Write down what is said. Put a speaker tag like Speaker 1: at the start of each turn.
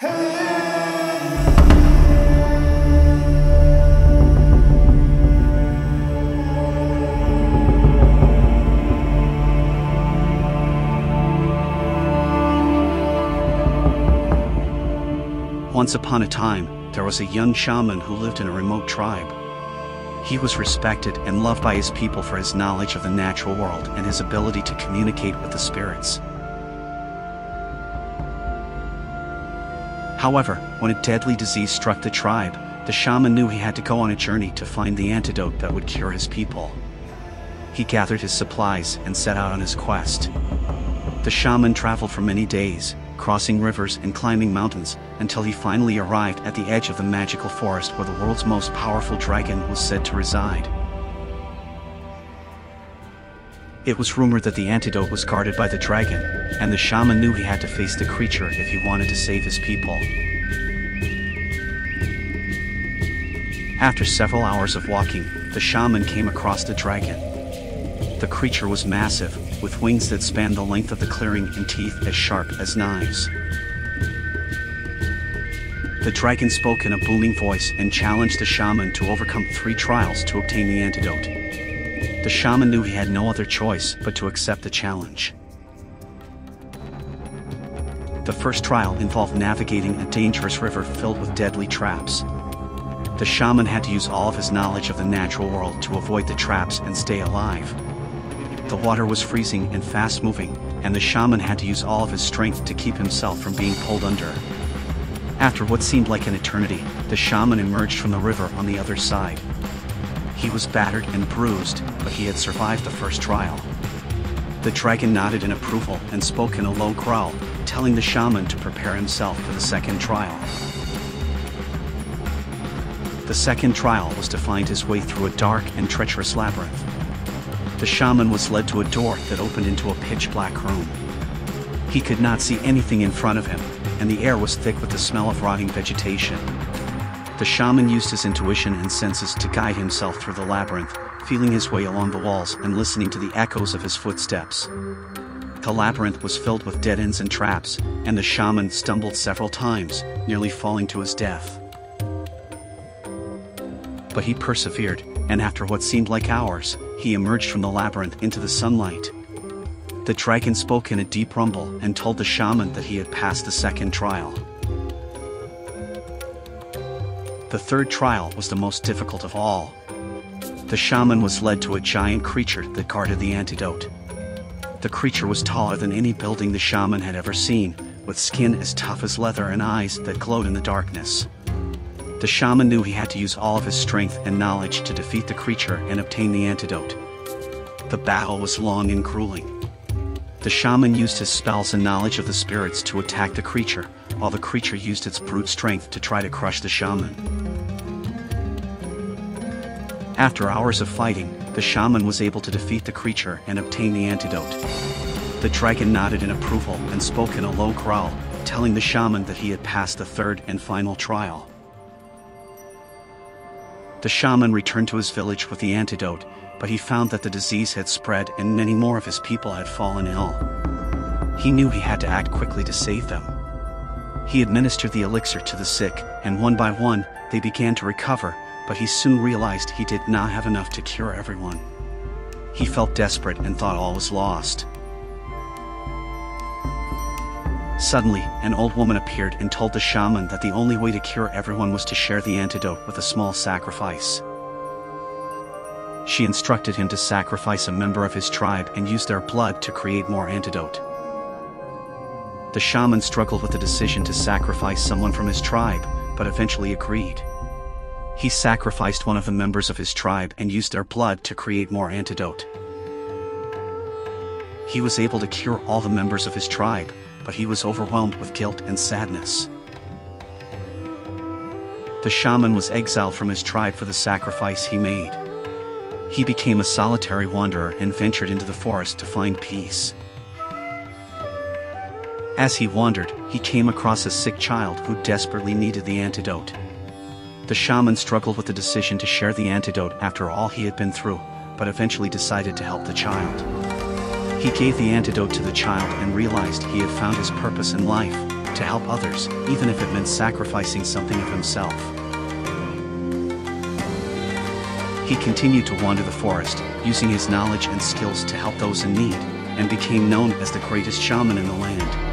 Speaker 1: Once upon a time, there was a young shaman who lived in a remote tribe. He was respected and loved by his people for his knowledge of the natural world and his ability to communicate with the spirits. However, when a deadly disease struck the tribe, the shaman knew he had to go on a journey to find the antidote that would cure his people. He gathered his supplies and set out on his quest. The shaman traveled for many days, crossing rivers and climbing mountains, until he finally arrived at the edge of the magical forest where the world's most powerful dragon was said to reside. It was rumored that the antidote was guarded by the dragon, and the shaman knew he had to face the creature if he wanted to save his people. After several hours of walking, the shaman came across the dragon. The creature was massive, with wings that spanned the length of the clearing and teeth as sharp as knives. The dragon spoke in a booming voice and challenged the shaman to overcome 3 trials to obtain the antidote. The shaman knew he had no other choice but to accept the challenge. The first trial involved navigating a dangerous river filled with deadly traps. The shaman had to use all of his knowledge of the natural world to avoid the traps and stay alive. The water was freezing and fast-moving, and the shaman had to use all of his strength to keep himself from being pulled under. After what seemed like an eternity, the shaman emerged from the river on the other side. He was battered and bruised, but he had survived the first trial. The dragon nodded in approval and spoke in a low growl, telling the shaman to prepare himself for the second trial. The second trial was to find his way through a dark and treacherous labyrinth. The shaman was led to a door that opened into a pitch-black room. He could not see anything in front of him, and the air was thick with the smell of rotting vegetation. The shaman used his intuition and senses to guide himself through the labyrinth, feeling his way along the walls and listening to the echoes of his footsteps. The labyrinth was filled with dead ends and traps, and the shaman stumbled several times, nearly falling to his death. But he persevered, and after what seemed like hours, he emerged from the labyrinth into the sunlight. The dragon spoke in a deep rumble and told the shaman that he had passed the second trial. The third trial was the most difficult of all. The shaman was led to a giant creature that guarded the antidote. The creature was taller than any building the shaman had ever seen, with skin as tough as leather and eyes that glowed in the darkness. The shaman knew he had to use all of his strength and knowledge to defeat the creature and obtain the antidote. The battle was long and grueling. The shaman used his spells and knowledge of the spirits to attack the creature, while the creature used its brute strength to try to crush the shaman. After hours of fighting, the shaman was able to defeat the creature and obtain the antidote. The dragon nodded in approval and spoke in a low growl, telling the shaman that he had passed the third and final trial. The shaman returned to his village with the antidote, but he found that the disease had spread and many more of his people had fallen ill. He knew he had to act quickly to save them. He administered the elixir to the sick, and one by one, they began to recover, but he soon realized he did not have enough to cure everyone. He felt desperate and thought all was lost. Suddenly, an old woman appeared and told the shaman that the only way to cure everyone was to share the antidote with a small sacrifice. She instructed him to sacrifice a member of his tribe and use their blood to create more antidote. The shaman struggled with the decision to sacrifice someone from his tribe, but eventually agreed. He sacrificed one of the members of his tribe and used their blood to create more antidote. He was able to cure all the members of his tribe, but he was overwhelmed with guilt and sadness. The shaman was exiled from his tribe for the sacrifice he made. He became a solitary wanderer and ventured into the forest to find peace. As he wandered, he came across a sick child who desperately needed the antidote. The shaman struggled with the decision to share the antidote after all he had been through, but eventually decided to help the child. He gave the antidote to the child and realized he had found his purpose in life, to help others, even if it meant sacrificing something of himself. He continued to wander the forest, using his knowledge and skills to help those in need, and became known as the greatest shaman in the land.